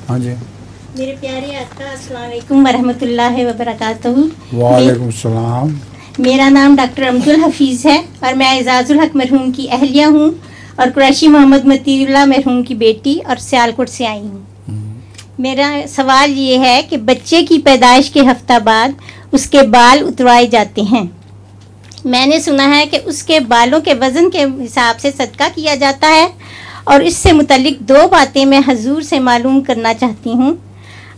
हाँ जी। मेरे प्यारे आका, अस्सलाम वालेकुम वरहमतुल्लाहि वबरकातुहू। वालेकुम सलाम। मेरा नाम डॉक्टर अब्दुल हफीज़ है और मैं एजाजुल हक मरहूम की अहलिया हूँ और कुरैशी मोहम्मद मतीउल्लाह मरहूम की बेटी और सियालकोट से आई हूँ। मेरा सवाल ये है कि बच्चे की पैदाइश के हफ्ता बाद उसके बाल उतरवाए जाते हैं। मैंने सुना है कि उसके बालों के वज़न के हिसाब से सदका किया जाता है और इससे मुतल्लिक दो बातें मैं हजूर से मालूम करना चाहती हूँ।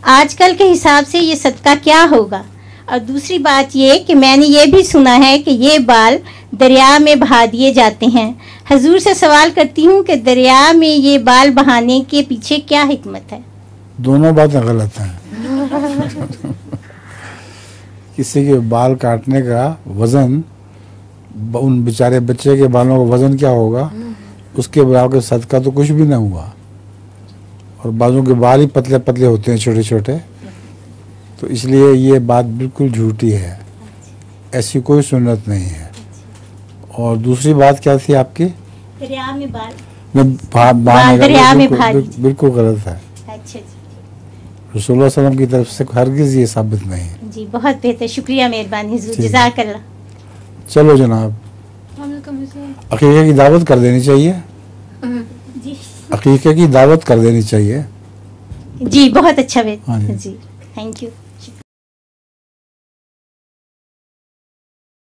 आजकल के हिसाब से ये सदका क्या होगा? और दूसरी बात ये कि मैंने ये भी सुना है कि ये बाल दरिया में बहा दिए जाते हैं। हजूर से सवाल करती हूँ कि दरिया में ये बाल बहाने के पीछे क्या हिकमत है? दोनों बातें गलत हैं। किसी के बाल काटने का वज़न, उन बेचारे बच्चे के बालों का वज़न क्या होगा, उसके बराबर सदका तो कुछ भी ना हुआ। और बालों के बाल ही पतले पतले होते हैं, छोटे छोटे, तो इसलिए ये बात बिल्कुल झूठी है, ऐसी कोई सुन्नत नहीं है। और दूसरी बात क्या थी आपकी? दरिया में बाल दरिया में बिल्कुल गलत है। अच्छा जी। रसूलुल्लाह सल्लल्लाहु अलैहि वसल्लम की तरफ से हरगिज़ ये साबित नहीं है। जी बहुत बेहतर, शुक्रिया, मेहरबानी हुजूर, जज़ाकल्लाह। चलो जनाब, अकीक़े की दावत कर देनी चाहिए। जी अकीक़े की दावत कर देनी चाहिए। जी बहुत अच्छा हाँ जी। जी, थैंक यू।